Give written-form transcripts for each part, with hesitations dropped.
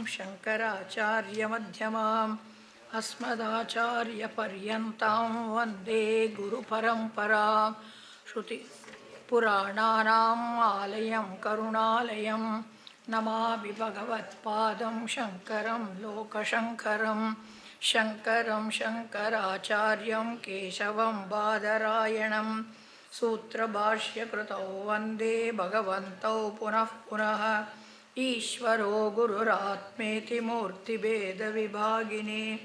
Shankaracharya-madhyamam Asmadacharya-paryantam Vande Guru-paramparam Shruti Purananam Alayam Karunalayam Namavi Bhagavat-padam Shankaram Lokashankaram Shankaram Shankaracharyam Keshavam Badarayanam Sutra Bhashya Kritau Vande Bhagavantau Punah Punah Ishvaro Gururatmeti Murti Beda Vibhagini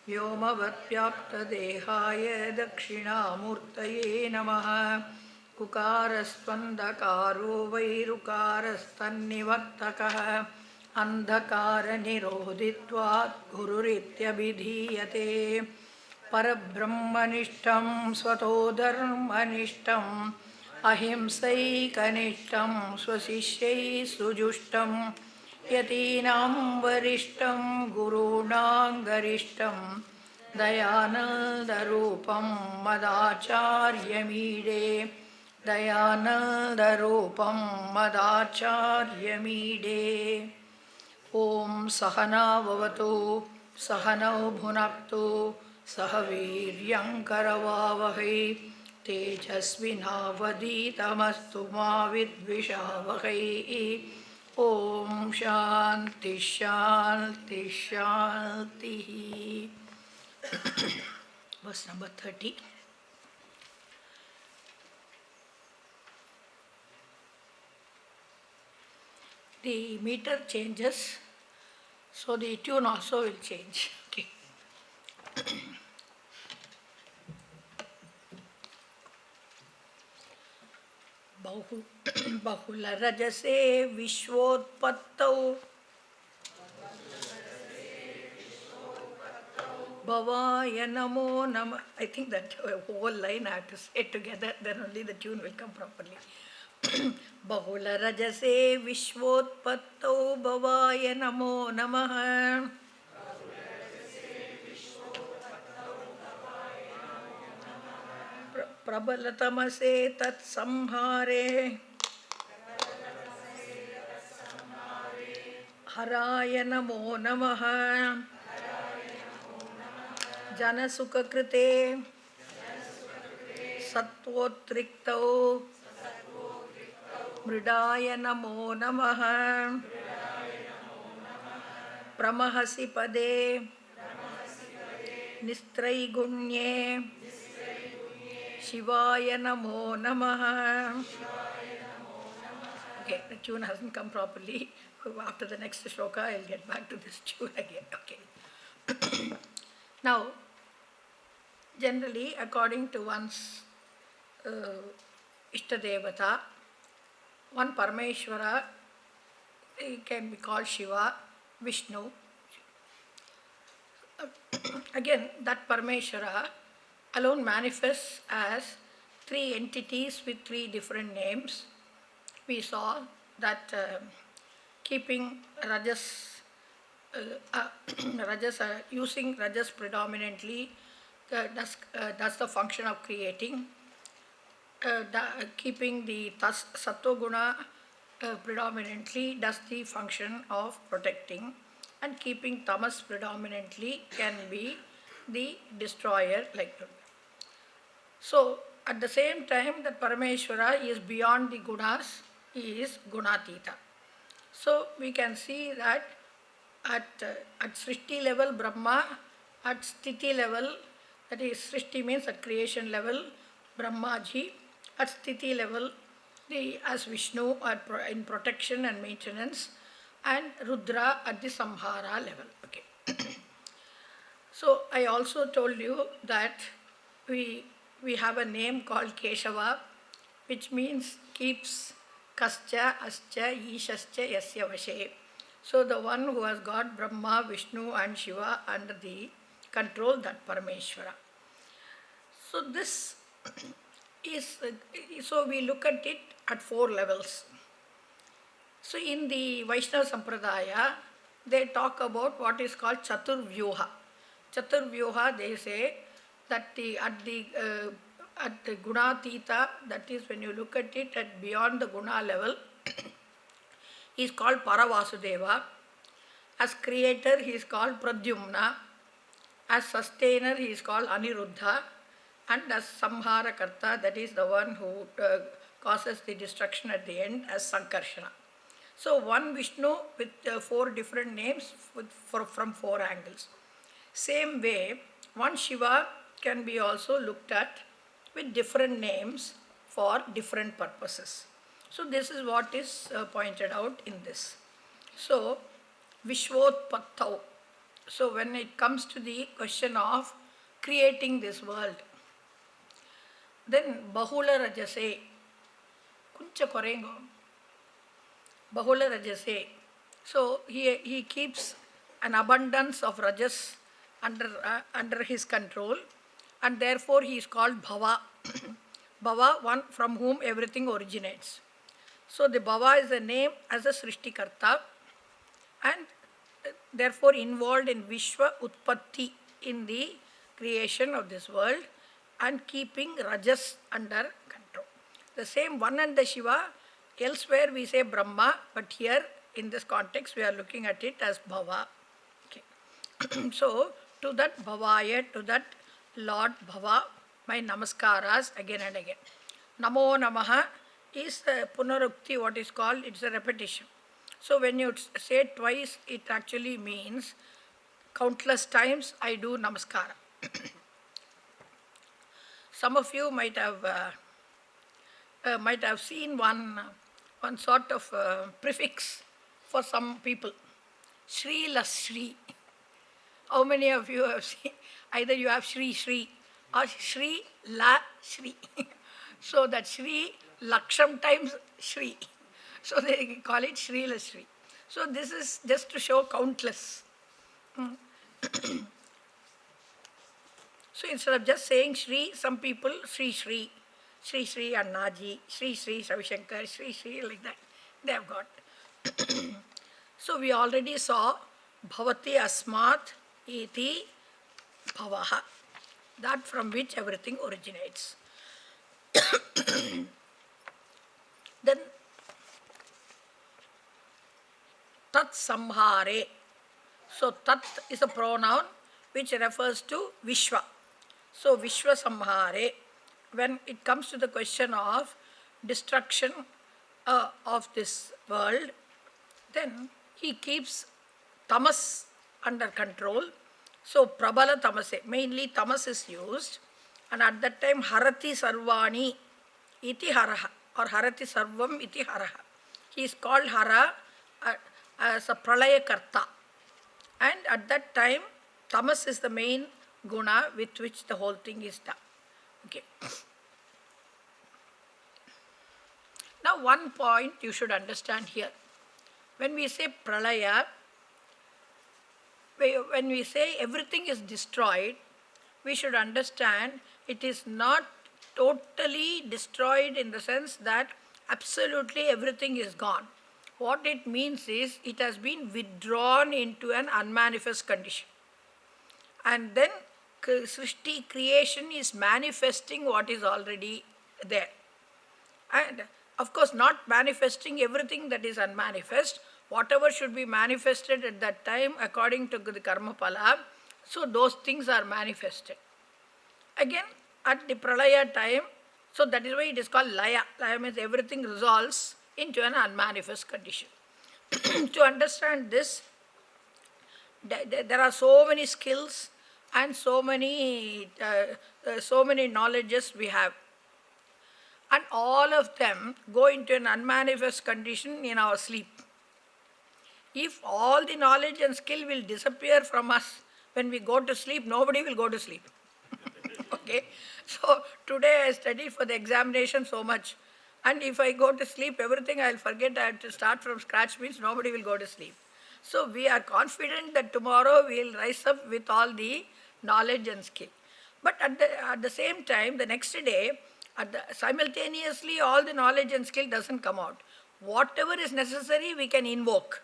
Vyomavad Vyapta Dehaya Dakshina Murtaye Namaha Ukarastvandakaro Vairukarasthannivartakaha Andhakara Nirodhitvat Gururithyabhidhiyate Parabrahmanishtam Swatodharmanishtam Ahimsaikanishtam Swasishyai Sujushtam Yatinam Varishtam Gurunam Garishtam Dayanandarupam Madacharya-mide Dayanandarupam Madacharya-mide Om Sahana Vavatu Sahanau Bhunaktu Sahaviryam Karavavahai Tejasvinavaditamastu ma vidvishavahai Om Shanti Shanti Shanti. Verse number 30. The meter changes, so the tune also will change. Okay. Bahula Rajase Vishwotpattau Bhavaya Namo Nama. I think that whole line I have to say together, then only the tune will come properly. Bahula Rajase Vishwotpattau Bhavaya Namo Namaha Prabalatamase Tat Samhare Haraya Namo Namaha Janasukha Krite Sattvotriktau Mridaya Namo Namaha Pramahasi Pade Nistraigunye Shivaya Namo Namaha. Okay, the tune hasn't come properly. After the next shloka, I'll get back to this tune again. Okay. Now, generally, according to one's Ishtadevata, one Parameshwara can be called Shiva, Vishnu. Again, that Parameshwara alone manifests as three entities with three different names. We saw that keeping Rajas, using Rajas predominantly does the function of creating. Keeping the Sattva-guna predominantly does the function of protecting, and keeping Tamas predominantly can be the destroyer. So, at the same time that Parameshwara is beyond the gunas, he is gunatita. So, we can see that at Srishti level Brahma, at Sthiti level, that is Srishti means at creation level, Brahmaji, at Sthiti level, as Vishnu in protection and maintenance, and Rudra at the Samhara level. Okay. So, I also told you that we have a name called Keshava, which means keeps Kascha, Ascha, Ishascha, Yasya Vashe. So, the one who has got Brahma, Vishnu and Shiva under the control, that Parameshwara. So, this is, so we look at it at four levels. So, in the Vaishnava Sampradaya, they talk about what is called Chaturvyuha. Chaturvyuha, they say that at the Gunatita, that is when you look at it at beyond the Guna level, is called Paravasudeva. As creator, he is called Pradyumna. As sustainer, he is called Aniruddha. And as Samharakarta, that is the one who causes the destruction at the end, as Sankarshana. So one Vishnu with 4 different names from 4 angles. Same way, one Shiva can be also looked at with different names for different purposes. So this is what is pointed out in this. So, Vishwotpattau. So when it comes to the question of creating this world, then Bahula Rajase, Kuncha Korengo, Bahula Rajase. So he keeps an abundance of Rajas under his control, and therefore he is called Bhava. Bhava, one from whom everything originates. So the Bhava is a name as a Srishtikarta, and therefore involved in Vishwa Utpatti, in the creation of this world, and keeping Rajas under control. The same one and the Shiva, elsewhere we say Brahma, but here in this context we are looking at it as Bhava. Okay. So to that Bhavaya, to that Lord Bhava, my namaskaras again and again. Namo Namaha is a punarukti, what is called, it's a repetition. So when you say it twice, it actually means countless times I do namaskara. Some of you might have seen one sort of prefix for some people, Shri la Shri. How many of you have seen? Either you have Shri Shri or Shri la Shri. So that Shri Laksham times Shri. So they call it Shri la Shri. So this is just to show countless. So instead of just saying Shri, some people Shri Shri, Shri Shri Annaji, Shri Shri Savishankar, Shri Shri, like that. They have got. So we already saw Bhavati Asmat Iti Bhavaha, that from which everything originates. Then Tat Samhare. So Tat is a pronoun which refers to Vishwa. So Vishwa Samhare, when it comes to the question of destruction of this world, then he keeps tamas under control. So Prabala Tamase, mainly tamas is used, and at that time Harati Sarvani iti Haraha, or Harati Sarvam iti Haraha. He is called Hara as a Pralaya Karta, and at that time tamas is the main guna with which the whole thing is done. Okay. Now one point you should understand here. When we say pralaya, when we say everything is destroyed, we should understand it is not totally destroyed in the sense that absolutely everything is gone. What it means is it has been withdrawn into an unmanifest condition. And then Srishti, creation, is manifesting what is already there. And of course not manifesting everything that is unmanifest. Whatever should be manifested at that time according to the karma pala, so those things are manifested. Again, at the pralaya time, so that is why it is called laya. Laya means everything resolves into an unmanifest condition. To understand this, there are so many skills and so many knowledges we have. And all of them go into an unmanifest condition in our sleep. If all the knowledge and skill will disappear from us when we go to sleep, nobody will go to sleep. Okay? So today I studied for the examination so much. And if I go to sleep, everything I will forget. I have to start from scratch, means nobody will go to sleep. So we are confident that tomorrow we will rise up with all the knowledge and skill. But at the same time, the next day, simultaneously all the knowledge and skill doesn't come out. Whatever is necessary, we can invoke.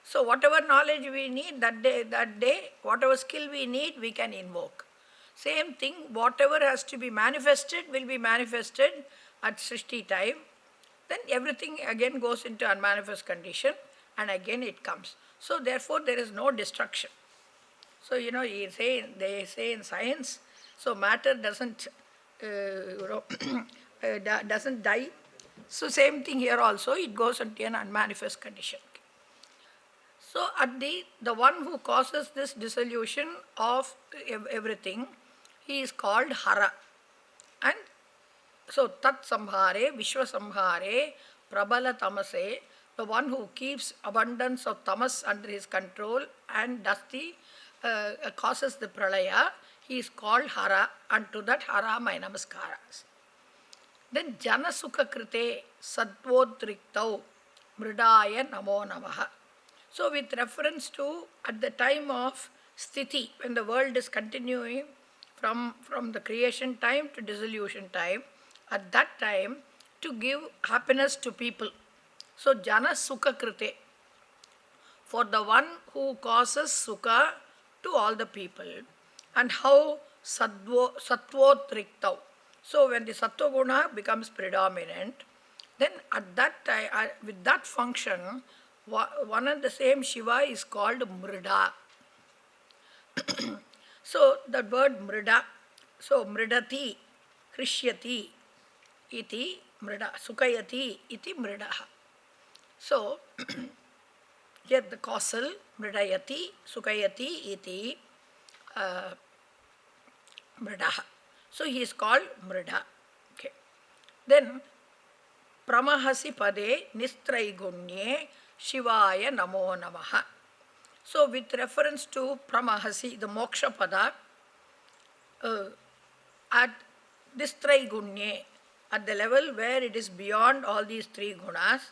So whatever knowledge we need that day, whatever skill we need, we can invoke. Same thing, whatever has to be manifested will be manifested at Srishti time. Then everything again goes into unmanifest condition and again it comes. So therefore there is no destruction. So they say in science, so matter doesn't doesn't die. So same thing here also, it goes into an unmanifest condition. So at the one who causes this dissolution of everything, he is called Hara. And so Tat Samhare, Vishwa Samhare, Prabala Tamase, the one who keeps abundance of tamas under his control and does causes the pralaya, he is called Hara, and to that Hara my namaskaras. Then Jana Sukha Krite Sattvodriktau Mridaya Namo Namaha. So with reference to at the time of sthiti, when the world is continuing from the creation time to dissolution time, at that time to give happiness to people. So Jana Sukha Krite, for the one who causes sukha to all the people. And how Sattvotriktau. So when the Sattva Guna becomes predominant, then at that time, with that function, one and the same Shiva is called Mrida. So the word Mrida, so Mridati, Krishyati, iti Mrida, Sukayati, iti Mridaha. So here the causal Mridayati, Sukayati, iti Mridaha. So he is called Mrida. Okay. Then Pramahasi Pade Nistraigunye Shivaya Namo Namaha. So with reference to Pramahasi, the Moksha Pada, at this Traigunye, at the level where it is beyond all these three gunas,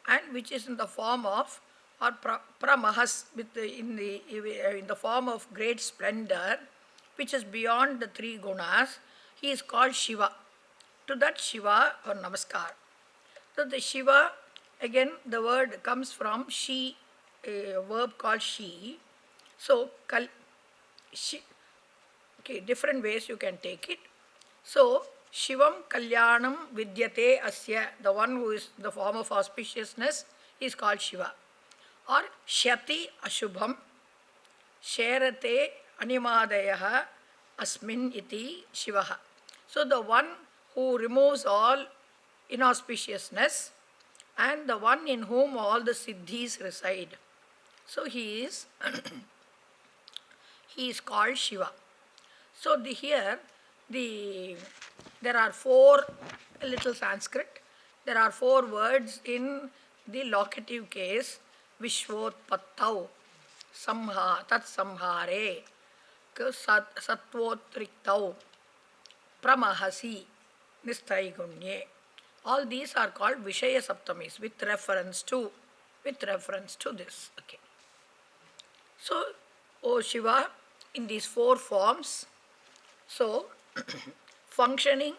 and which is in the form of, or Pramahas, in the form of great splendor, which is beyond the three gunas, he is called Shiva. To that Shiva or Namaskar. So the Shiva, again the word comes from she, a verb called she. So different ways you can take it. So Shivam Kalyanam Vidyate Asya, the one who is the form of auspiciousness, is called Shiva. Or Shyati Ashubham Sherate Animadayaha Asmin iti Shivaha. So the one who removes all inauspiciousness and the one in whom all the siddhis reside. So he is he is called Shiva. So there are four, a little Sanskrit, there are four words in the locative case, Vishvotpattau, Tat Samhare, Sattvotriktau, Pramahasi, Nistraigunye. All these are called Vishaya Saptamis with reference to this. Okay. So, O Shiva, in these four forms, so functioning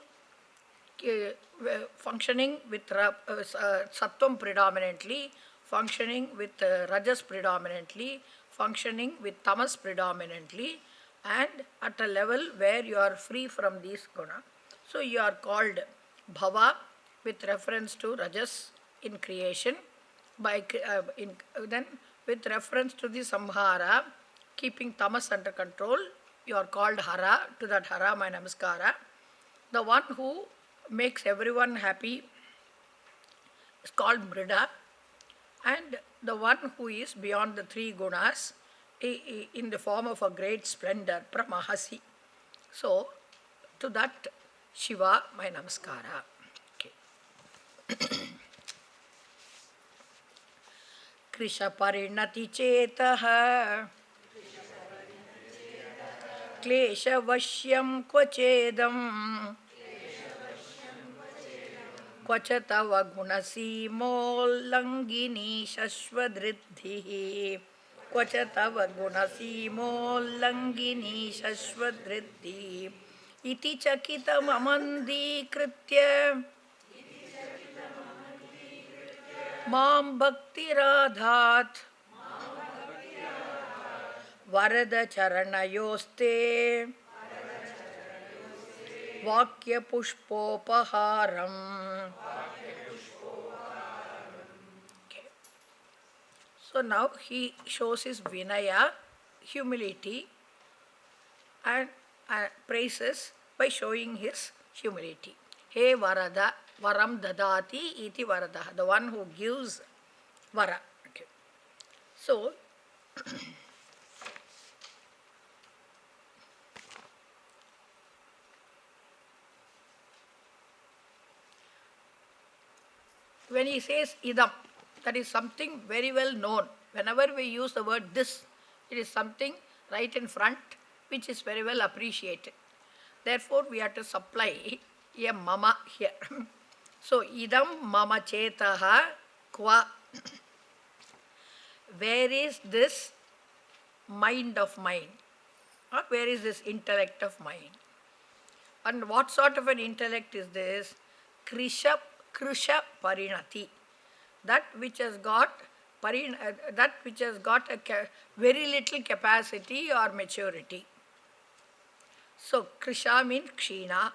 with Sattvam predominantly, functioning with Rajas predominantly, functioning with Tamas predominantly, and at a level where you are free from these guna. So you are called Bhava with reference to Rajas in creation, then with reference to the Samhara, keeping Tamas under control, you are called Hara. To that Hara my Namaskara. The one who makes everyone happy is called Mrida, and the one who is beyond the three gunas in the form of a great splendor, Pramahasi. So to that Shiva my Namaskara. Okay. Krisha Parinati Chetaha Klesha Vashyam Kvachedam Kvachatava Gunasimo Shashvadriddhi Kvachatava Gunasimo Shashvadriddhi Iti Chakitam Amandi Kritya Mam Bhakti Radhat Varada Charanayoste Vakya Pushpopaharam. Okay. So now he shows his Vinaya, humility, and praises by showing his humility. He Varada, Varam Dadati iti Varada, the one who gives Vara. Okay. So, when he says idam, that is something very well known. Whenever we use the word this, it is something right in front which is very well appreciated. Therefore, we have to supply a mama here. So, idam mama chetaha kwa. Where is this mind of mine? Or where is this intellect of mine? And what sort of an intellect is this? Krisha parinati. That which has got a very little capacity or maturity. So krisha means kshina,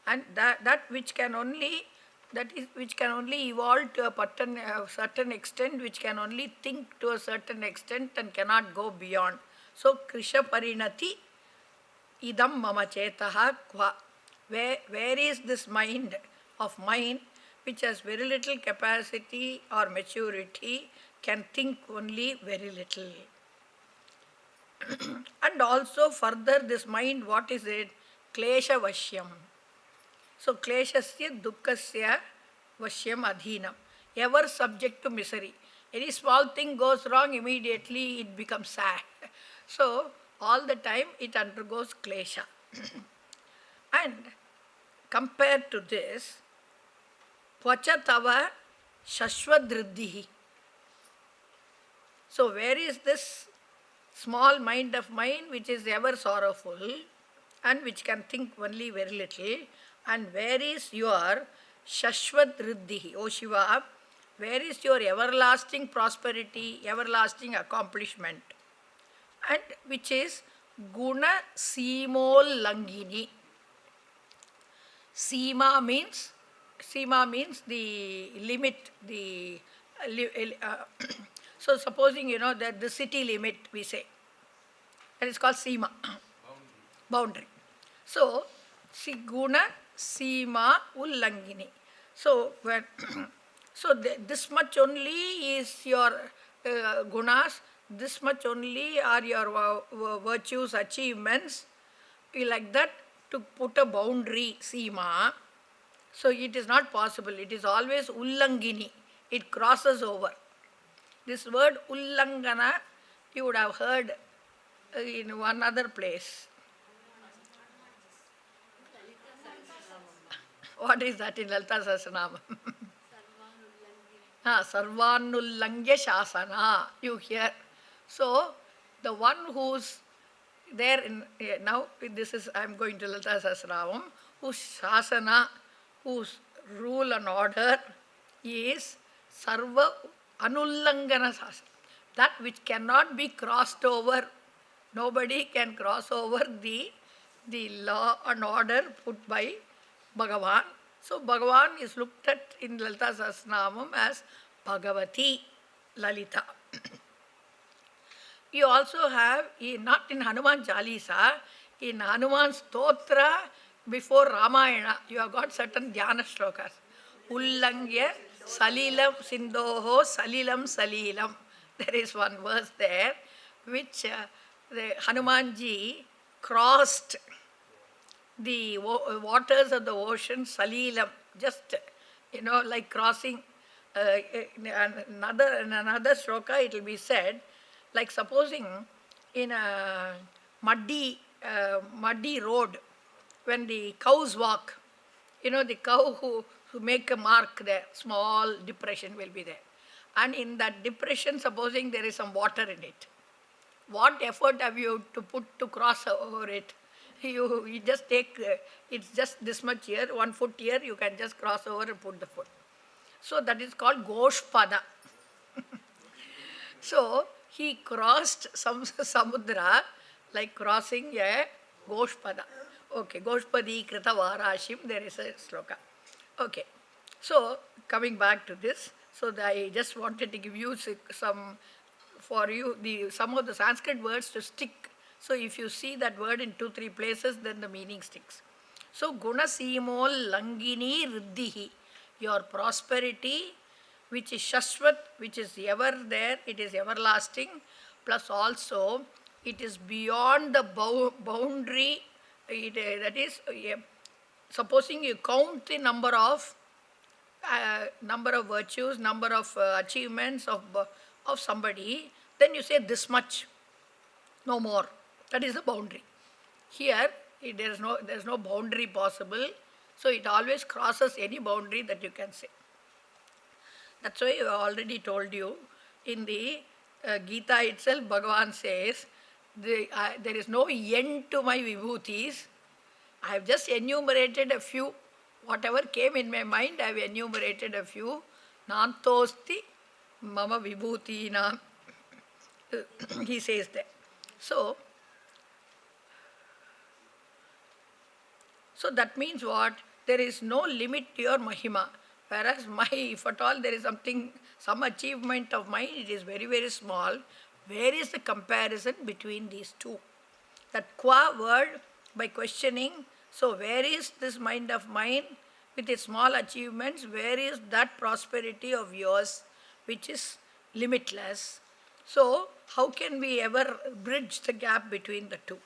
and that which can only evolve to a certain extent, which can only think to a certain extent and cannot go beyond. So krisha parinati idam mama chetaha kva. Where is this mind of mine which has very little capacity or maturity, can think only very little? And also further, this mind, what is it? Klesha vashyam. So kleshasya dukkasya vashyam adhinam. Ever subject to misery. Any small thing goes wrong, immediately it becomes sad. So all the time it undergoes klesha. And compared to this, Pachatava shashvadriddhihi. So where is this small mind of mine which is ever sorrowful and which can think only very little? And where is your shashvadriddhihi? O Shiva, where is your everlasting prosperity, everlasting accomplishment? And which is guna simol langini. Sima means the limit, so supposing that the city limit we say, that is called Sima, boundary. So, Guna Sima Ullangini. So, this much only is your gunas, this much only are your virtues, achievements, like that, to put a boundary, Sima. So it is not possible. It is always ullangini. It crosses over. This word ullangana, you would have heard in one other place. What is that in Lalita Sahasranama? Sarvanullangya shasana, you hear. So the one who's there in, now this is, I am going to Lalita Sahasranam, whose shasana, whose rule and order is sarva anullangana sasana. That which cannot be crossed over. Nobody can cross over the law and order put by Bhagavan. So Bhagavan is looked at in Lalita Sahasranamam as Bhagavati Lalita. You also have, not in Hanuman Chalisa, in Hanuman Stotra, before Ramayana, you have got certain dhyana shlokas. Ullangya salilam sindhoho salilam salilam. There is one verse there which the Hanumanji crossed the waters of the ocean salilam, just like crossing. In another shloka it will be said, like supposing in a muddy road, when the cows walk, the cow who make a mark there, small depression will be there. And in that depression, supposing there is some water in it, what effort have you to put to cross over it? You just take, it's just this much here, 1 foot here, you can just cross over and put the foot. So that is called Goshpada. So he crossed some samudra like crossing a Goshpada. Okay, Goshpadi Krita Varashim, there is a sloka. Okay, so coming back to this, So I just wanted to give you some, for you, some of the Sanskrit words to stick. So if you see that word in 2-3 places, then the meaning sticks. So guna simol langini riddhihi, your prosperity, which is shashvat, which is ever there, it is everlasting, plus also it is beyond the boundary. That is, supposing you count the number of virtues, number of achievements of somebody, then you say this much, no more. That is the boundary. Here, there is no boundary possible, so it always crosses any boundary that you can say. That's why I already told you, in the Gita itself, Bhagavan says, there is no end to my vibhutis. I have just enumerated a few. Whatever came in my mind, I have enumerated a few. Nantosti mama vibhutina. He says that. So that means what? There is no limit to your mahima. Whereas if at all there is some achievement of mine, it is very, very small. Where is the comparison between these two? That qua word, by questioning, so where is this mind of mine with its small achievements? Where is that prosperity of yours which is limitless? So how can we ever bridge the gap between the two?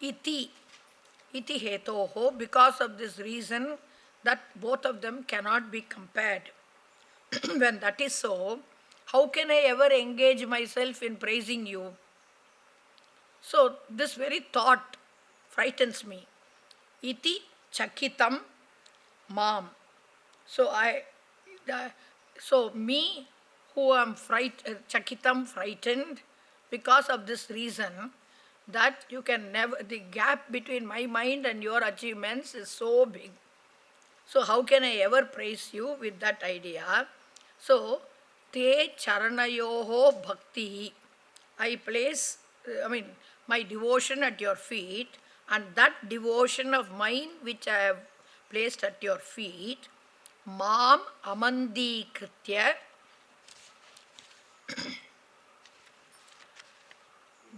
Iti hetoho, because of this reason that both of them cannot be compared. When that is so, how can I ever engage myself in praising you? So this very thought frightens me. Iti chakitam mam. So me who am chakitam, frightened, because of this reason that you can never, the gap between my mind and your achievements is so big. So how can I ever praise you with that idea? So, te charanayoho bhakti. I place, my devotion at your feet, and that devotion of mine which I have placed at your feet, mam amandi kritya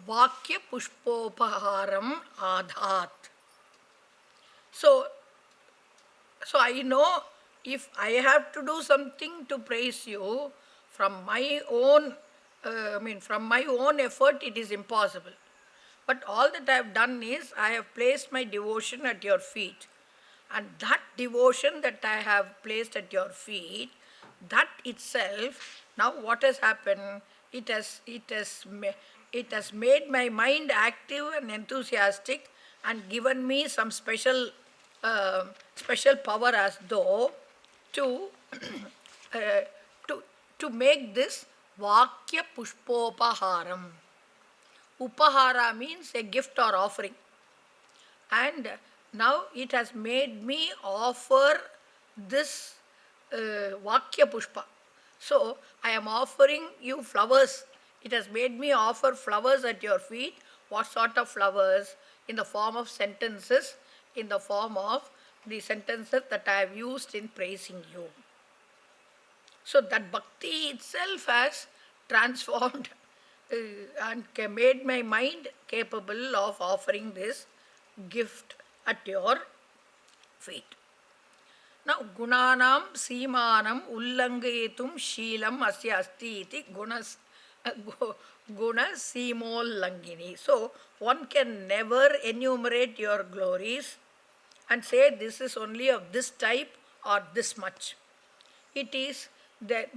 vakya pushpopaharam adhat. So I know if I have to do something to praise you from my own, from my own effort, it is impossible. But all that I have done is I have placed my devotion at your feet, and that devotion that I have placed at your feet, that itself, now what has happened? It has made my mind active and enthusiastic, and given me some special power, as though to make this vakya pushpopaharam. Upahara means a gift or offering, and now it has made me offer this vakya pushpa. So I am offering you flowers. It has made me offer flowers at your feet. What sort of flowers? In the form of sentences, in the form of the sentences that I have used in praising you. So that bhakti itself has transformed and made my mind capable of offering this gift at your feet. Now, gunanam simanam ullangayetum sheelam asya asti iti guna simol. So, one can never enumerate your glories and say this is only of this type or this much. It is that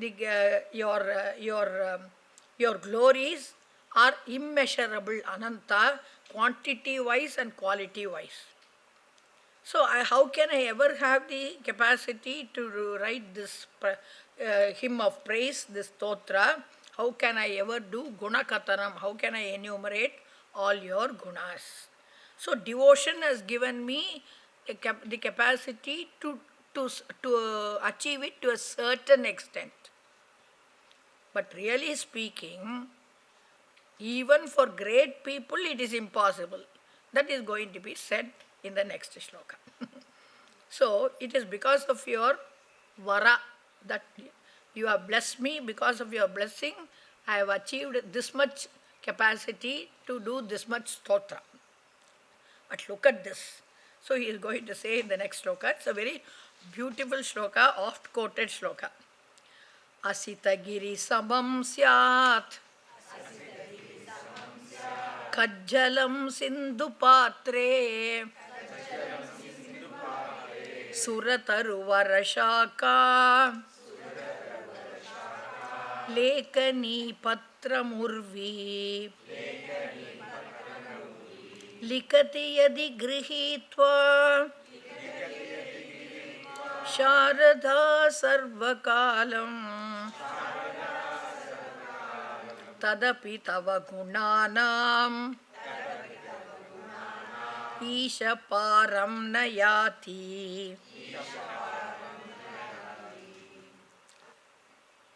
your glories are immeasurable, ananta, quantity-wise and quality-wise. So how can I ever have the capacity to write this hymn of praise, this stotra? How can I ever do gunakatanam? How can I enumerate all your gunas? So devotion has given me the capacity to achieve it to a certain extent. But really speaking, even for great people it is impossible. That is going to be said in the next shloka. So it is because of your vara, that You have blessed me. Because of your blessing, I have achieved this much capacity to do this much stotra. But look at this. So he is going to say in the next shloka, it's a very beautiful shloka, oft quoted shloka. Asitagiri samam syat kajjalam sindhu patre surataru varashaka lekani patramurvi likati yadi grihitva Sharada sarvakalam tadapi tava gunanam isha param nayati.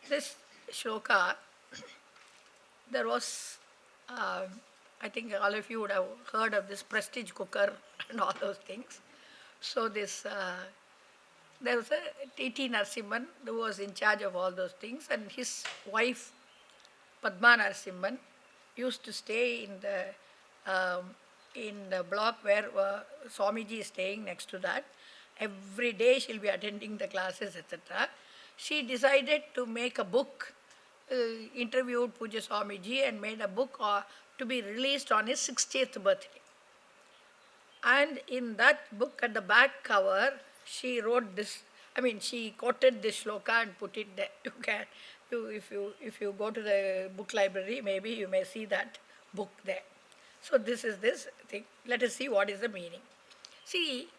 This shloka, there was, I think all of you would have heard of this prestige cooker and all those things. So this there was a T.T. Narasimhan who was in charge of all those things, and his wife Padma Narasimhan used to stay in the block where Swamiji is staying next to that. Every day she'll be attending the classes, etc. She decided to make a book, interviewed Puja Swamiji and made a book to be released on his 60th birthday. And in that book, at the back cover, she wrote this, she quoted this shloka and put it there. If you go to the book library, maybe you may see that book there. So this is this thing. Let us see what is the meaning. See,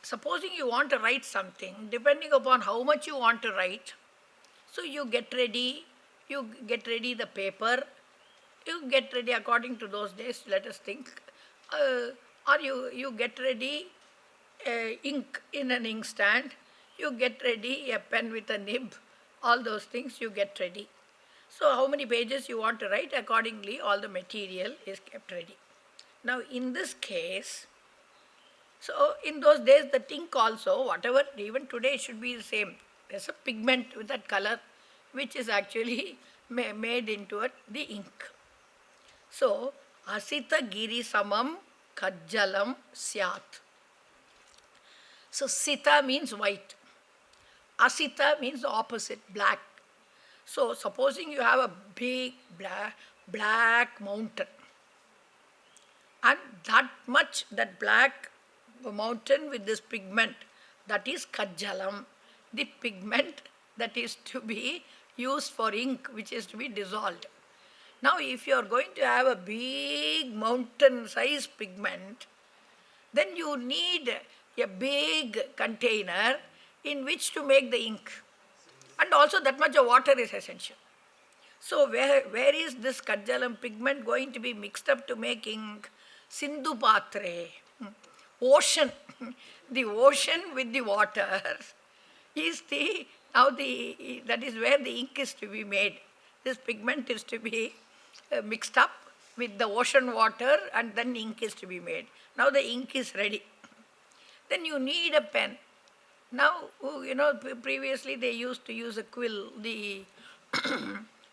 supposing you want to write something, depending upon how much you want to write, so you get ready the paper, you get ready according to those days, let us think, or you get ready ink in an inkstand, you get ready a pen with a nib, all those things you get ready. So how many pages you want to write, accordingly all the material is kept ready. Now in this case, so in those days the ink also, whatever, even today it should be the same. There's a pigment with that color which is actually made into the ink. So asita giri samam kajjalam syat. So sita means white. Asita means the opposite, black. So supposing you have a big black mountain, and that black mountain with this pigment, that is kajjalam, the pigment that is to be used for ink, which is to be dissolved. Now if you are going to have a big mountain size pigment, then you need a big container in which to make the ink. And also that much of water is essential. So where is this kajjalam pigment going to be mixed up to make ink? Sindhu patre, ocean. The ocean with the water is that is where the ink is to be made. This pigment is to be mixed up with the ocean water, and then ink is to be made. Now the ink is ready. Then you need a pen. Now, previously they used to use a quill,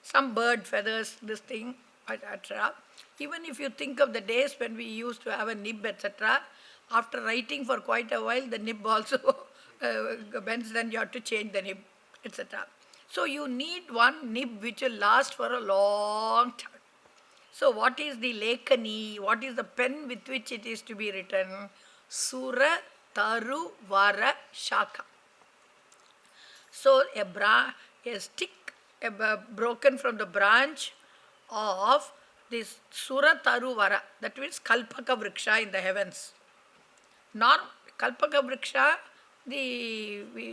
some bird feathers, this thing, etc. Even if you think of the days when we used to have a nib, etc., after writing for quite a while, the nib also bends, then you have to change the nib, etc. So you need one nib which will last for a long time. So what is the lekani? What is the pen with which it is to be written? Sura Taru Vara Shaka. So a stick broken from the branch of this Sura Taru Vara, that means Kalpaka Vriksha in the heavens. Kalpaka Vriksha,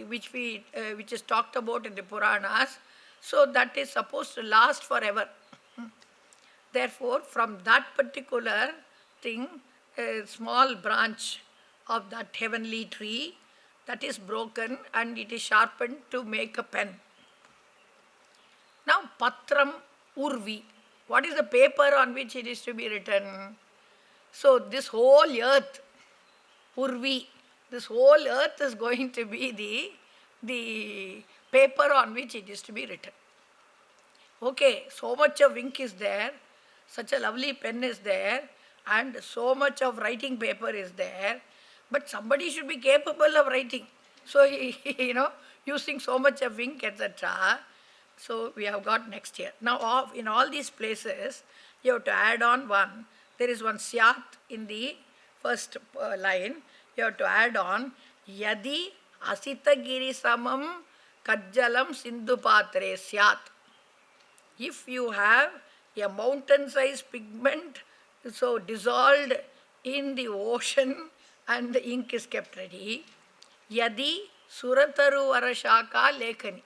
which is talked about in the Puranas, so that is supposed to last forever. Therefore, from that particular thing, a small branch of that heavenly tree, that is broken and it is sharpened to make a pen. Now, Patram Urvi. What is the paper on which it is to be written? So, this whole earth, Urvi, this whole earth is going to be the paper on which it is to be written. Okay, so much of ink is there, such a lovely pen is there, and so much of writing paper is there, but somebody should be capable of writing. So, using so much of ink, etc. So, we have got next year. Now, in all these places, you have to add on one. There is one syat in the first line. You have to add on yadi asita giri samam kajjalam sindhu patre syat. If you have a mountain-sized pigment, so dissolved in the ocean and the ink is kept ready, yadi surataru varashaka lekani.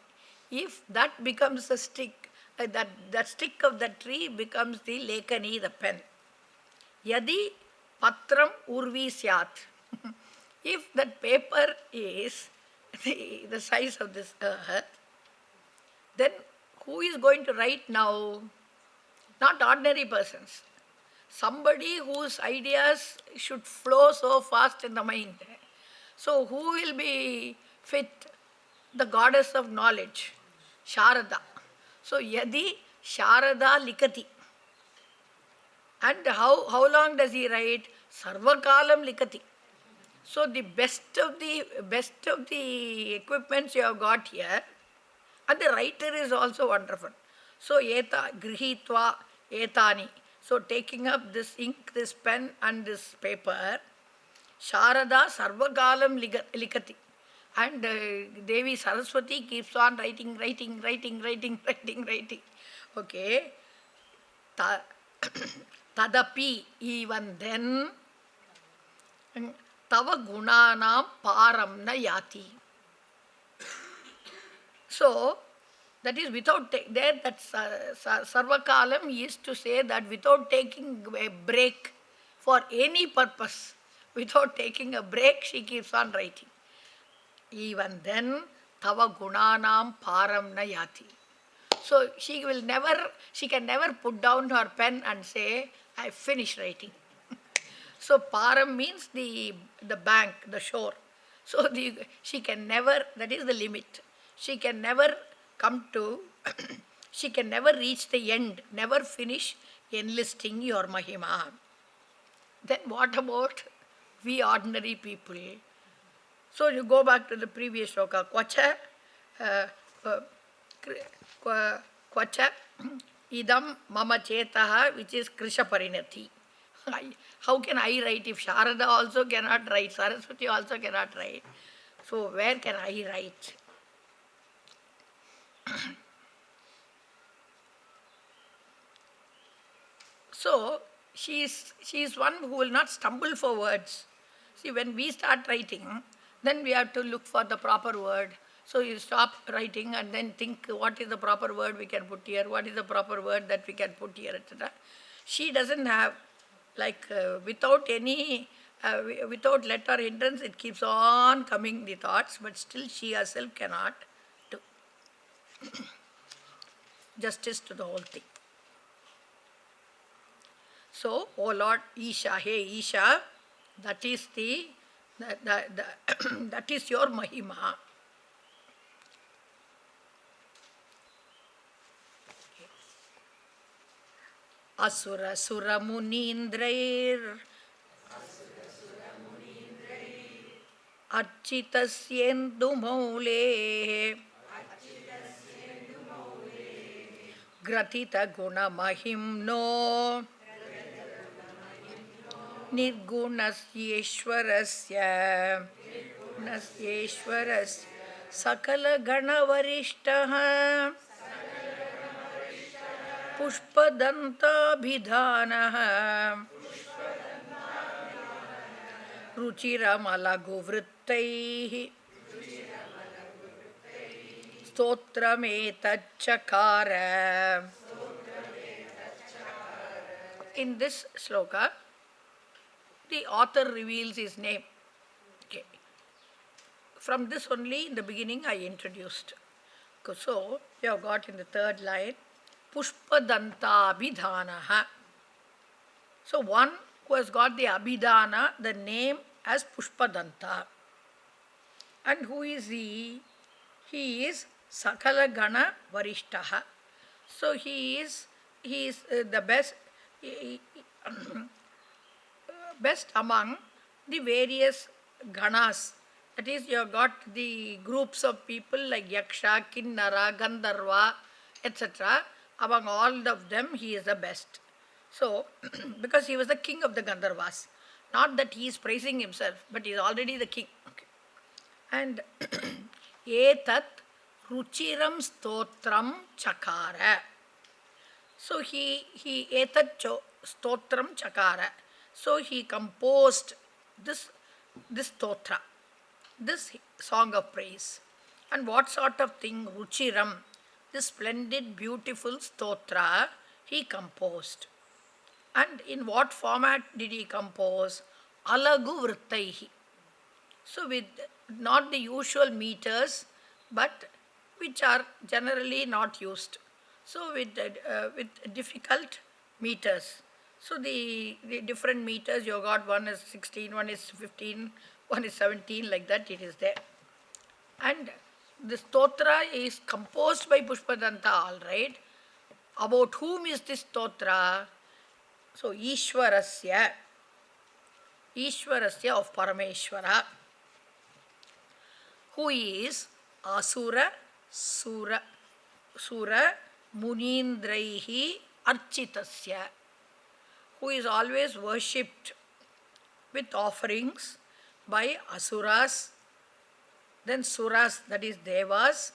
If that becomes a stick, that stick of the tree becomes the lekani, the pen. Yadi patram urvi syat. If that paper is the size of this earth, then who is going to write now? Not ordinary persons. Somebody whose ideas should flow so fast in the mind. So who will be fit? The goddess of knowledge, Sharada. So yadi Sharada likati. And how long does he write? Sarvakalam likati. So the best of the equipments you have got here, and the writer is also wonderful. So eta grihitva etani. So taking up this ink, this pen and this paper, Sharada Sarvakalam likati. And Devi Saraswati keeps on writing. Okay. Tadapi, even then, Tava Gunanam Param na yati. So, that is without that Sarvakalam is to say that without taking a break for any purpose, without taking a break, she keeps on writing. Even then, Tava Gunanam Param na yati. So she can never put down her pen and say, I finished writing. So Param means the bank, the shore. So she can never, that is the limit. She can never come to, she can never reach the end, never finish enlisting your Mahima. Then what about we ordinary people? So you go back to the previous shloka. Kvacha idam mama chetaha, which is Krisha Parinati. How can I write if Sharada also cannot write, Saraswati also cannot write? So where can I write? So she is one who will not stumble for words. See, when we start writing, then we have to look for the proper word. So you stop writing and then think what is the proper word we can put here, what is the proper word that we can put here, etc. She doesn't have, without let or hindrance, it keeps on coming the thoughts, but still she herself cannot do justice to the whole thing. So, O Lord Isha, hey Isha, that is that is your Mahima. Asura Sura Munindrair Architasyendu Maule Gratita Guna Mahimno Nirgunasyeshwarasya Sakala Ganavarishtaha Pushpadanta Bhidhanaha Ruchiramala Govrittaihi Stotrameta. In this sloka, the author reveals his name. Okay. From this only, in the beginning, I introduced. So, you have got in the third line, Pushpadanta Abhidhanaha. So, one who has got the Abhidhana, the name as Pushpadanta. And who is he? He is Sakala Gana Varishtaha. So he is the best best among the various ganas. That is, you have got the groups of people like Yaksha, Kinnara, Gandharva, etc. Among all of them, he is the best. So, because he was the king of the Gandharvas. Not that he is praising himself, but he is already the king. Okay. And Etat Ruchiram Stotram Chakara. So he Etat Stotram Chakara. So he composed this stotra, this song of praise. And what sort of thing? Ruchiram, this splendid, beautiful stotra he composed. And in what format did he compose? Alagu vrittaihi. So with not the usual meters, but which are generally not used. So with difficult meters. So the different meters you got, one is 16, one is 15, one is 17, like that it is there. And the stotra is composed by Pushpadanta, all right. About whom is this stotra? So Ishwarasya of Parameshwara, who is Asura Sura Munindraihi Architasya, who is always worshipped with offerings by Asuras, then Suras, that is Devas,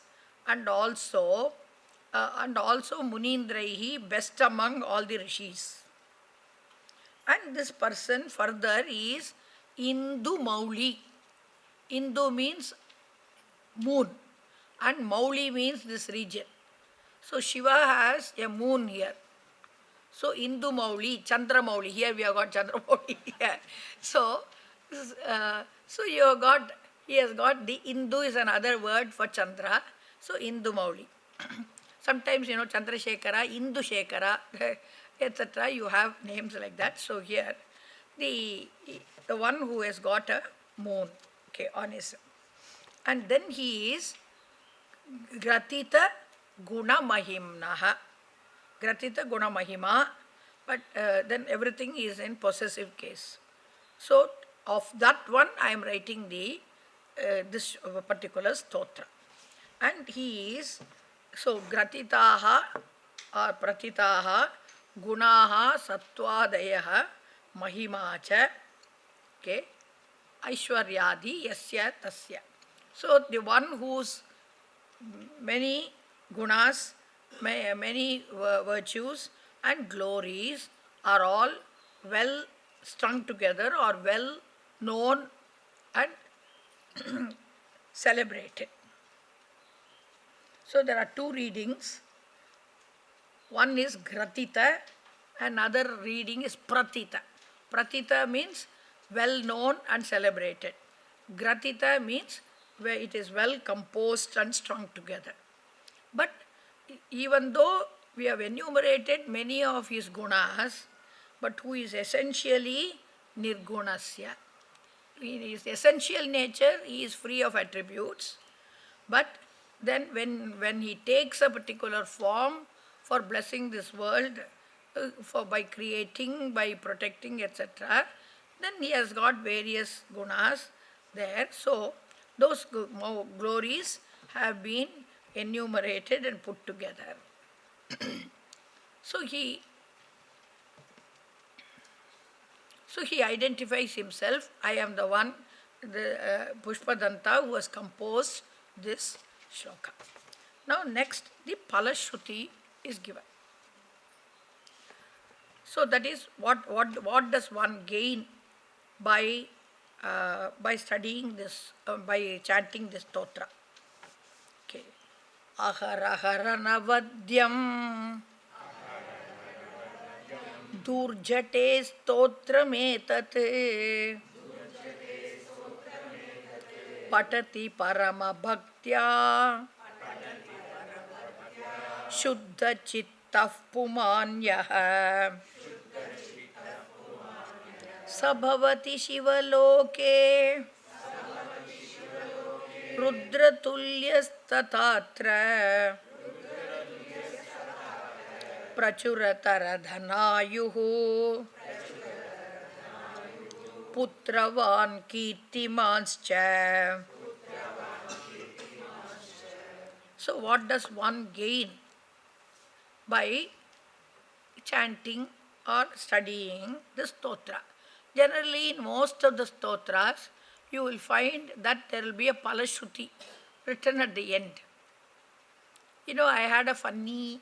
and also Munindraihi, best among all the rishis. And this person further is Indu Mauli. Indu means moon, and Mauli means this region. So Shiva has a moon here. So Indu Mauli, Chandra Mauli. Here we have got Chandra Mauli here. So you have got, he has got the Indu is another word for Chandra. So Indu Mauli. Sometimes Chandra Shekhara, Indu Shekhara, etc. You have names like that. So here the one who has got a moon, okay, on his, and then he is Gratita Guna Mahimnaha. Gratita Guna Mahima, but then everything is in possessive case. So of that one I am writing the this particular stotra. And he is, so Gratitaha or Pratitaha Gunaha Sattvadayaha Mahimacha, okay, Aishwaryadi Yasya Tasya. So the one whose many gunas, many virtues and glories are all well strung together or well known and celebrated. So there are two readings. One is Gratita, another reading is Pratita. Pratita means well known and celebrated. Gratita means where it is well composed and strung together. But even though we have enumerated many of his gunas, but who is essentially Nirgunasya. In his essential nature, he is free of attributes. But then when he takes a particular form for blessing this world, by creating, by protecting, etc., then he has got various gunas there. So those glories have been enumerated and put together. So he identifies himself, I am the one, the Pushpadanta, who has composed this shloka. Now next, the Palashruti is given. So that is what does one gain by studying this, by chanting this stotra. Okay. Aharanavadyam Durjate stotrametat Patati parama bhaktya Shuddha chittah pumanyah Sabhavati Shivaloke Rudratulyastatatra Prachurataradhanayuhu Putravan Kirtimanscha. So what does one gain by chanting or studying the stotra? Generally, in most of the stotras, you will find that there will be a palashruti written at the end. I had a funny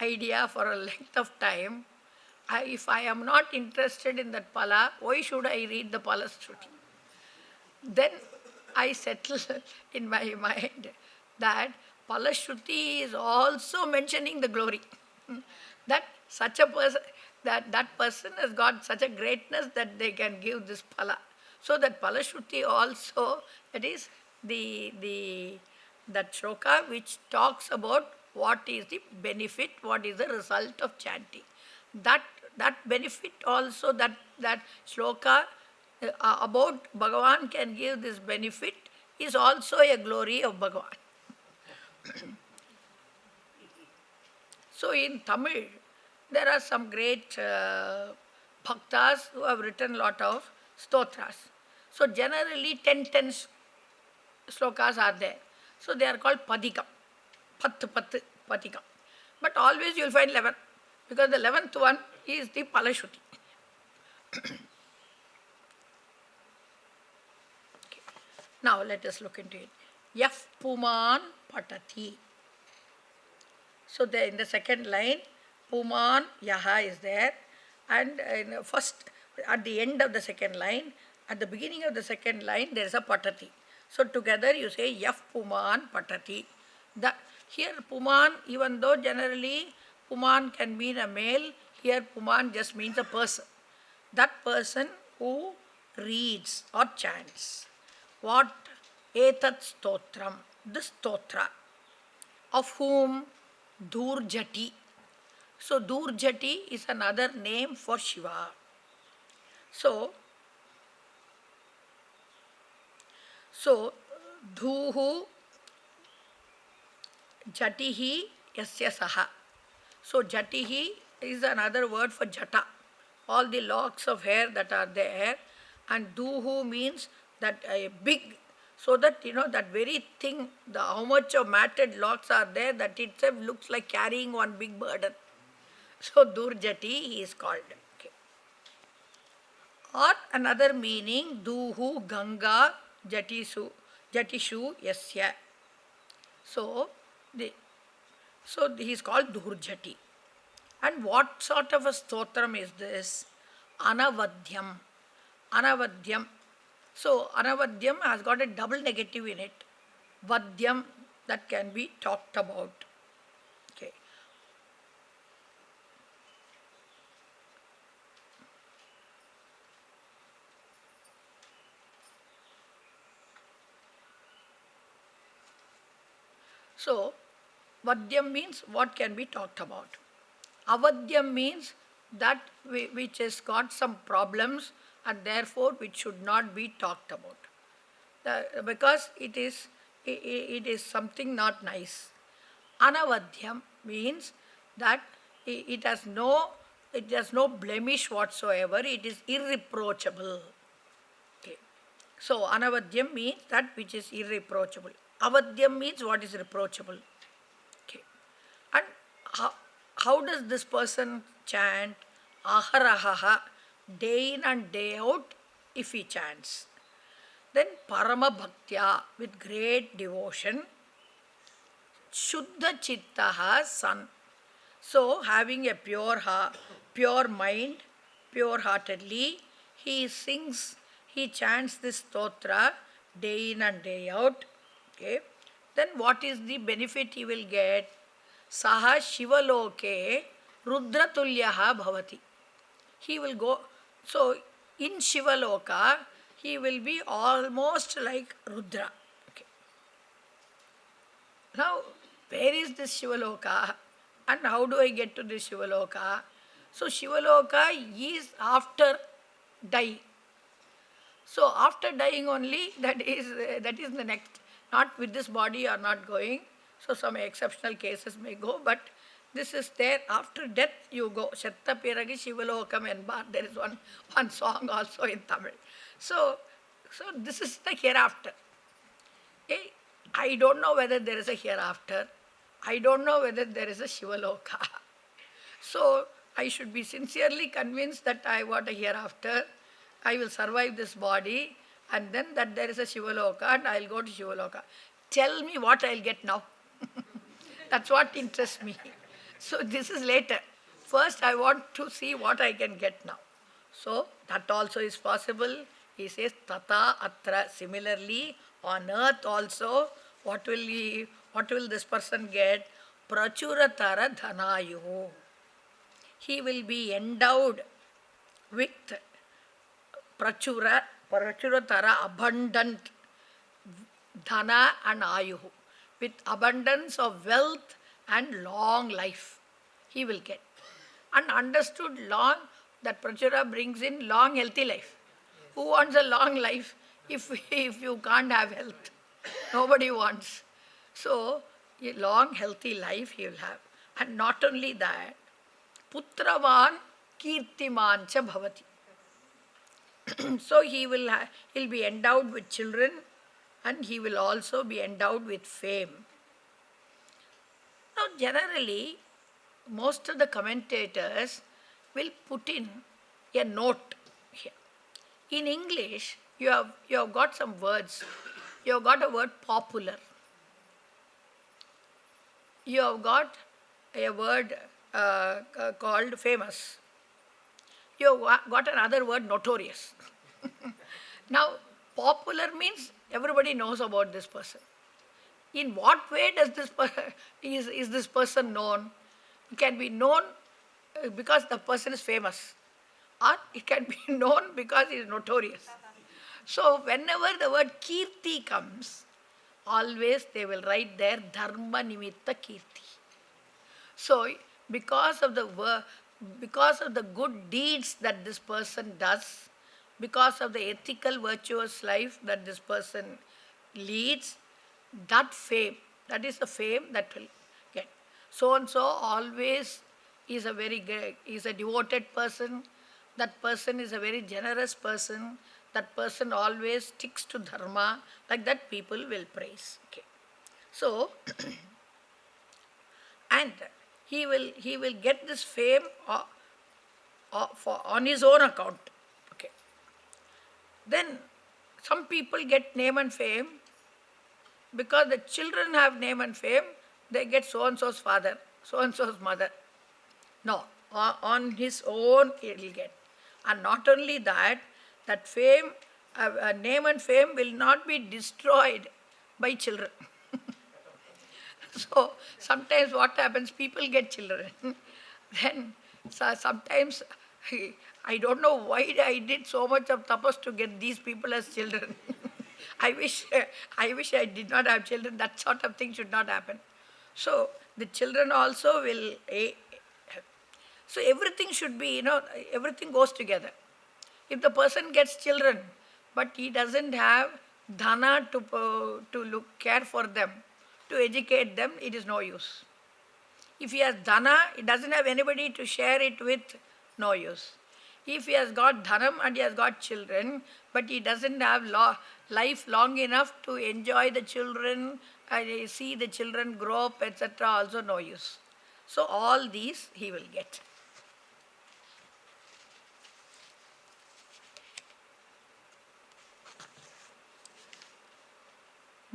idea for a length of time. If I am not interested in that pala, why should I read the palashruti? Then I settled in my mind that palashruti is also mentioning the glory. That such a person, that person has got such a greatness that they can give this pala. So that palashruti also, that is that shloka which talks about what is the benefit, what is the result of chanting. That benefit also, that shloka about Bhagavan can give this benefit is also a glory of Bhagavan. So in Tamil, there are some great bhaktas who have written a lot of stotras. So generally 10 slokas are there. So they are called padikam, padikam. But always you will find 11, because the 11th one is the palashruti. Now let us look into it. Yaf puman patati. So there in the second line, puman yaha is there, and first at the end of the second line, at the beginning of the second line, there is a patati. So together you say yaf puman patati. Here puman, even though generally puman can mean a male, here puman just means a person. That person who reads or chants. What? Etat stotram, this stotra. Of whom? Durjati. So Durjati is another name for Shiva. So Dhuhu Jatihi Yasya Saha. So Jatihi is another word for Jata. All the locks of hair that are there, and Dhuhu means that a big, so that that very thing, how much of matted locks are there, that itself looks like carrying one big burden. So Durjati he is called. Okay. Or another meaning, Dhuhu Ganga Jatishu Yasya. So he is called Durjati. And what sort of a stotram is this? Anavadyam. Anavadyam. So Anavadyam has got a double negative in it. Vadyam, that can be talked about. Okay. So Vadyam means what can be talked about. Avadyam means that which has got some problems, and therefore which should not be talked about, because it is something not nice. Anavadyam means that it has no blemish whatsoever, it is irreproachable. Okay. So Anavadyam means that which is irreproachable. Avadyam means what is reproachable. Okay. And how does this person chant? Aharaha, day in and day out, if he chants. Then Parama Bhaktya, with great devotion, Shuddha Chittaha San. So having a pure mind, pure-heartedly, he chants this stotra day in and day out. Okay. Then what is the benefit he will get? Saha Shivaloke Rudratulyaha Bhavati. He will go, so in Shivaloka, he will be almost like Rudra. Okay. Now, where is this Shivaloka, and how do I get to this Shivaloka? So Shivaloka is after dying. So after dying only, that is the next. Not with this body are not going. So some exceptional cases may go, but this is there. After death you go. Shatta piragi shivalokam enbar. There is one song also in Tamil. So this is the hereafter. Okay? I don't know whether there is a hereafter. I don't know whether there is a Shivaloka. So I should be sincerely convinced that I want a hereafter. I will survive this body, and then that there is a Shivaloka and I will go to Shivaloka. Tell me what I will get now. That's what interests me. So this is later. First I want to see what I can get now. So that also is possible. He says, Tata Atra. Similarly, on earth also, what will this person get? Prachuratara Dhanayu. He will be endowed with Prachuratara, abundant Dhana and Ayuhu, with abundance of wealth and long life he will get. And understood long, that Prachura brings in long healthy life. Who wants a long life if you can't have health? Nobody wants. So, a long healthy life he will have. And not only that, Putravan Kirtiman cha bhavati. So he'll be endowed with children, and he will also be endowed with fame. Now generally, most of the commentators will put in a note here. In English, you have got some words. You have got a word popular. You have got a word called famous. You have got another word, notorious. Now, popular means everybody knows about this person. In what way does is this person known? It can be known because the person is famous, or it can be known because he is notorious. So, whenever the word kirti comes, always they will write there dharma nimitta kirti. So, because of the good deeds that this person does, because of the ethical, virtuous life that this person leads, that fame, that is the fame that will get. So and so always is a devoted person. That person is a very generous person. That person always sticks to dharma. Like that, people will praise. Okay. So, and he will get this fame on his own account. Okay. Then some people get name and fame because the children have name and fame. They get so and so's father, so and so's mother. No, on his own he will get. And not only that, that fame, name and fame will not be destroyed by children. So sometimes what happens, people get children. Then sometimes I don't know why I did so much of tapas to get these people as children. I wish I did not have children. That sort of thing should not happen. So the children also will. So everything should be, everything goes together. If the person gets children, but he doesn't have dhana to care for them, to educate them, it is no use. If he has dhana, he doesn't have anybody to share it with, no use. If he has got dhanam and he has got children, but he doesn't have life long enough to enjoy the children, see the children grow up, etc., also no use. So all these he will get.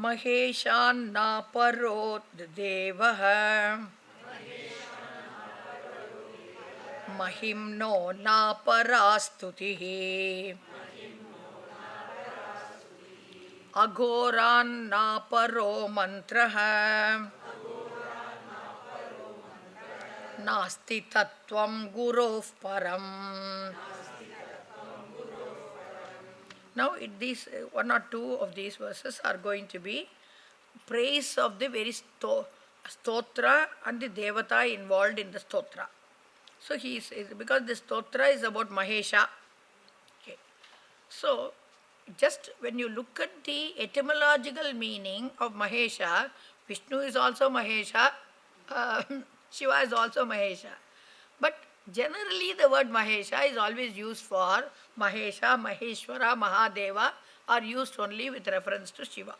Maheshanna paro devaha Mahimno na parastutihi Aghoran na paro mantraha Nasti tattvam gurof param. Now these one or two of these verses are going to be praise of the very stotra and the devata involved in the stotra. So because the stotra is about Mahesha. Okay. So just when you look at the etymological meaning of Mahesha, Vishnu is also Mahesha, uh, Shiva is also Mahesha. But generally the word Mahesha is always used for Mahesha, Maheshwara, Mahadeva are used only with reference to Shiva.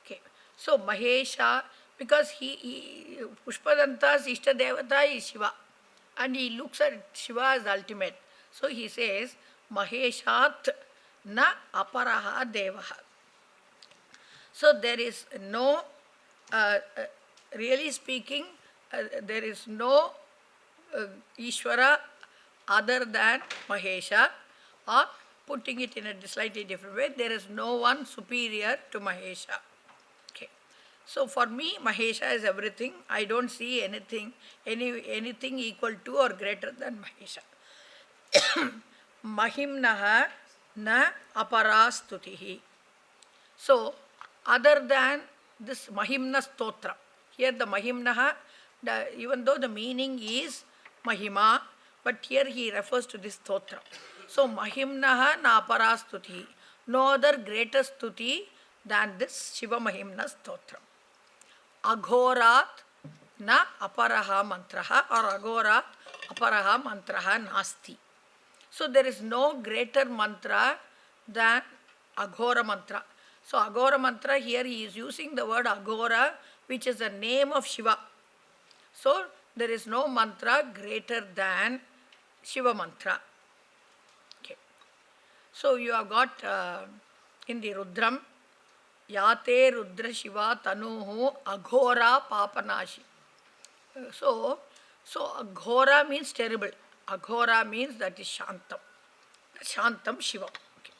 Okay. So Mahesha, because Pushpadanta's Ishta Devata is Shiva, and he looks at Shiva as ultimate. So he says, Maheshat na aparaha devaha. So there is no, really speaking, there is no Ishvara other than Mahesha, or putting it in a slightly different way, there is no one superior to Mahesha. Okay. So for me, Mahesha is everything. I don't see anything equal to or greater than Mahesha. Mahimnaha na aparastutihi. So, other than this Mahimna Stotram, here the Mahimnaha, even though the meaning is Mahima, but here he refers to this Stotra. So, Mahimnaha na aparastuti, no other greater stuti than this Shivamahimna Stotram. Aghorat na aparaha mantraha, or Aghorat aparaha mantraha nasti. So, there is no greater mantra than Aghora mantra. So, Aghora mantra, here he is using the word Aghora, which is the name of Shiva. So, there is no mantra greater than Shiva mantra. Okay. So, you have got in the Rudram, Yate Rudra Shiva Tanuhu Aghora Papanashi. So Aghora means terrible. Aghora means that is Shantam. Shantam Shiva. Okay.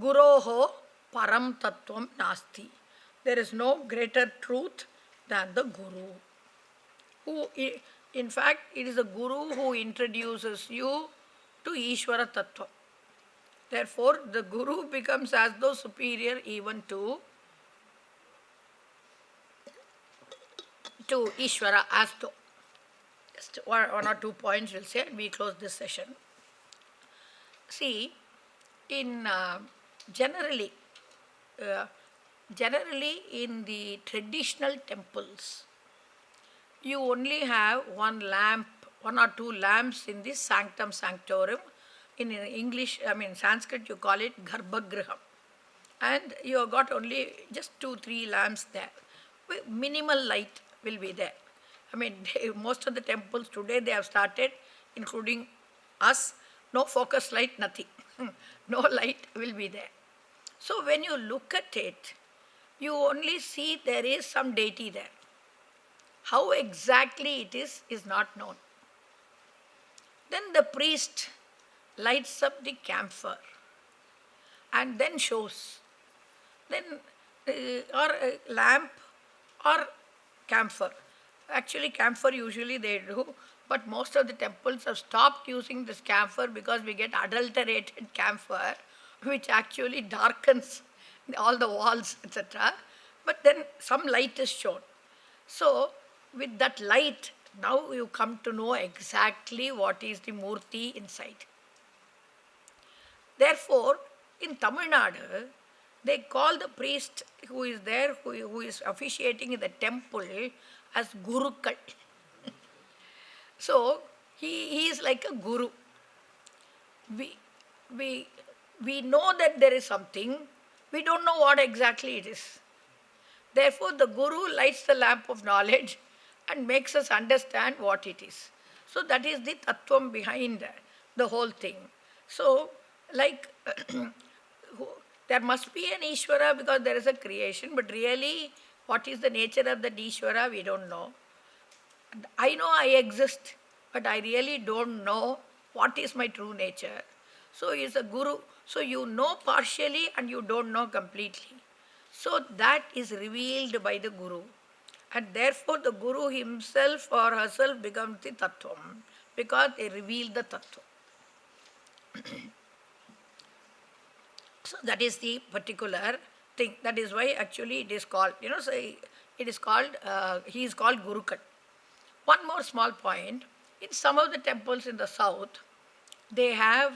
Guroho Param Tattvam Nasti. There is no greater truth than the Guru. Who, in fact, it is the Guru who introduces you to Ishvara Tattva. Therefore, the Guru becomes as though superior even to Ishvara, as though. Just one or two points we'll say, and we close this session. See, in generally in the traditional temples, you only have one lamp, one or two lamps in this sanctum sanctorum. In English, Sanskrit, you call it Garbhagriham. And you have got only just 2-3 lamps there. Minimal light will be there. Most of the temples today, they have started, including us, no focus light, nothing. No light will be there. So when you look at it, you only see there is some deity there. How exactly it is not known. Then the priest lights up the camphor and then shows. Then or a lamp or camphor. Actually camphor usually they do, but most of the temples have stopped using this camphor because we get adulterated camphor which actually darkens all the walls, etc. But then some light is shown. So with that light, now you come to know exactly what is the murti inside. Therefore, in Tamil Nadu, they call the priest who is there, who is officiating in the temple, as Gurukal. So, he is like a guru. We know that there is something, we don't know what exactly it is. Therefore, the guru lights the lamp of knowledge and makes us understand what it is. So, that is the tattvam behind the whole thing. So, like there must be an Ishvara because there is a creation, but really what is the nature of that Ishvara, we don't know. I know I exist, but I really don't know what is my true nature. So he is a guru. So you know partially and you don't know completely. So that is revealed by the guru. And therefore the guru himself or herself becomes the tattvam because they reveal the tattva. So that is the particular thing. That is why actually it is called, so it is called, he is called Gurukal. One more small point. In some of the temples in the south, they have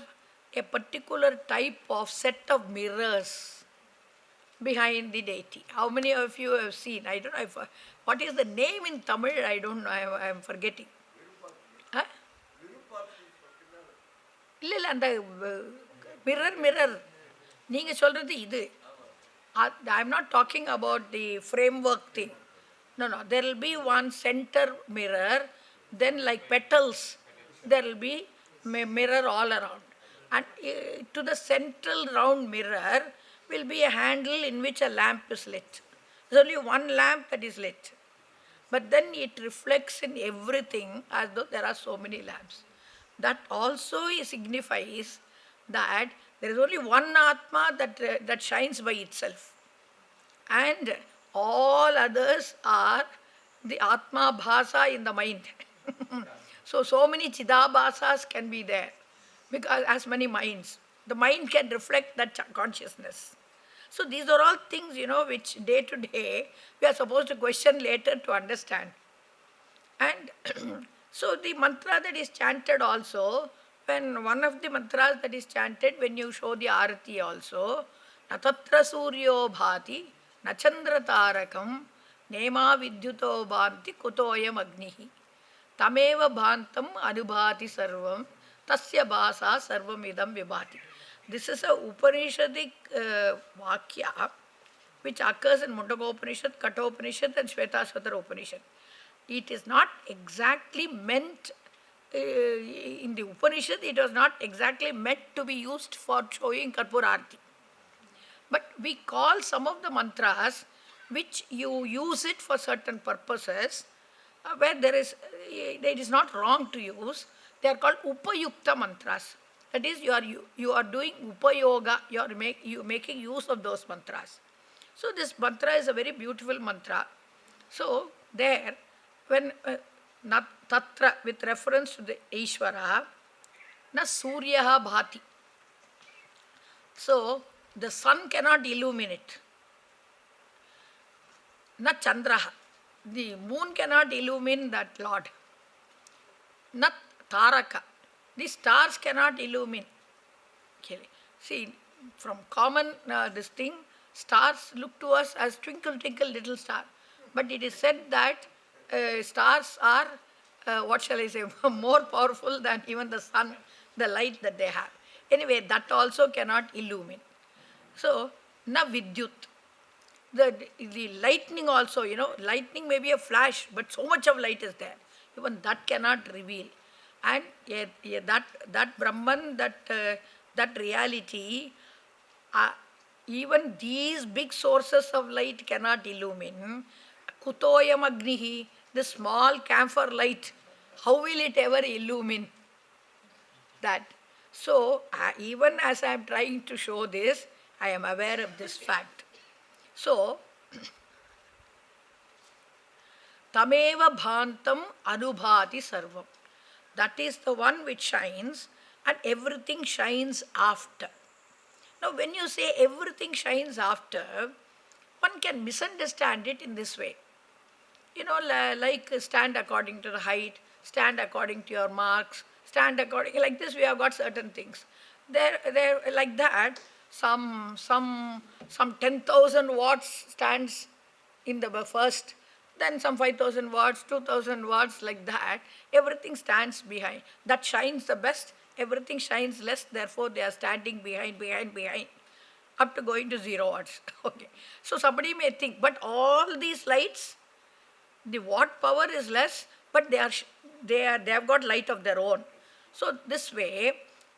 a particular type of set of mirrors behind the deity. How many of you have seen? I don't know if, what is the name in Tamil? I don't know. I am forgetting. Huh? இல்லை அந்த mirror நீங்கள் சொல்கிறது இது. I am not talking about the framework thing. No, there will be one center mirror, then like petals, there will be mirror all around. And to the central round mirror will be a handle in which a lamp is lit. There's only one lamp that is lit. But then it reflects in everything as though there are so many lamps. That also signifies that there is only one Atma that shines by itself. And all others are the Atma Bhasa in the mind. So many Chidabhasas can be there because as many minds. The mind can reflect that consciousness. So these are all things, which day to day we are supposed to question later to understand. And so the mantra that is chanted also, when one of the mantras that is chanted, when you show the arati also, na tatra suryo bhati, na chandra tarakam, nema vidyuto bhanti kutoyam agnihi, tameva bhantam anubhati sarvam, tasya bhasa sarvam idam vibhati. This is a Upanishadic Vakya which occurs in Mundaka-upanishad, Katha-upanishad and Shvetasvatara Upanishad. It is not exactly meant, in the Upanishad, it was not exactly meant to be used for showing Karpura Arati. But we call some of the mantras which you use it for certain purposes, where it is not wrong to use. They are called Upayukta mantras. That is, you are doing Upayoga, you are making use of those mantras. So this mantra is a very beautiful mantra. So there, when tatra, with reference to the Ishvara, na suryaha bhati. So the sun cannot illuminate. Na chandraha. The moon cannot illumine that Lord. Na taraka. The stars cannot illumine. Okay. See, from common this thing, stars look to us as twinkle, twinkle, little star. But it is said that stars are, what shall I say, more powerful than even the sun, the light that they have. Anyway, that also cannot illumine. So, na vidyut. The lightning also, lightning may be a flash, but so much of light is there. Even that cannot reveal. And that Brahman, that reality, even these big sources of light cannot illumine. Kutoyam agnihi, the small camphor light, how will it ever illumine that? So, even as I am trying to show this, I am aware of this fact. So, tameva bhantam anubhati sarvam. That is the one which shines, and everything shines after. Now, when you say everything shines after, one can misunderstand it in this way. Like stand according to the height, stand according to your marks, stand according, like this we have got certain things. There like that, some 10,000 watts stands in the first, then some 5,000 watts, 2,000 watts, like that. Everything stands behind. That shines the best, everything shines less, therefore they are standing behind, up to going to 0 watts. Okay. So somebody may think, but all these lights, the watt power is less, but they have got light of their own. So this way,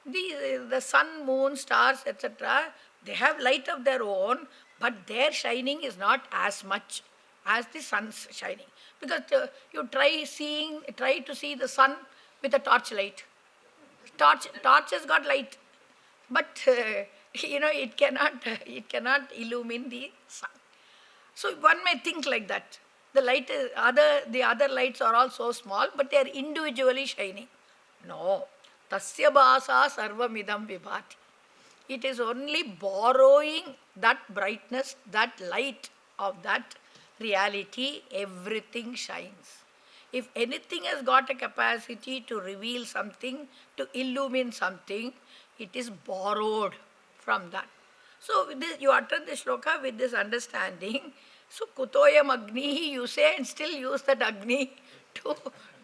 the sun, moon, stars, etc., they have light of their own, but their shining is not as much as the sun's shining. Because you try to see the sun with a torchlight. Torch has got light, but it cannot illumine the sun. So one may think like that. The other lights are all so small, but they are individually shining. No. Tasya bhasa sarvamidam vibhati. It is only borrowing that brightness, that light of that reality, everything shines. If anything has got a capacity to reveal something, to illumine something, It is borrowed from that. So with this, you utter the shloka with this understanding. So kutoyam agnihi you say and still use that agni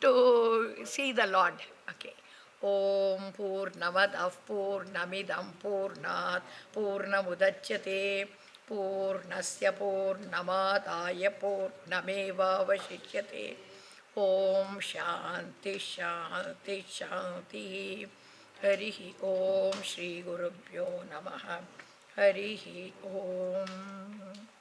to see the Lord. Okay. Om Purnamadav Purnamidam Purnat Purnamudachyate Purnasya Purnamadaya Purnameva Vashishyate. Om Shanti Shanti Shanti. Harihi Om Shri Gurubhyo Namaha. Harihi Om.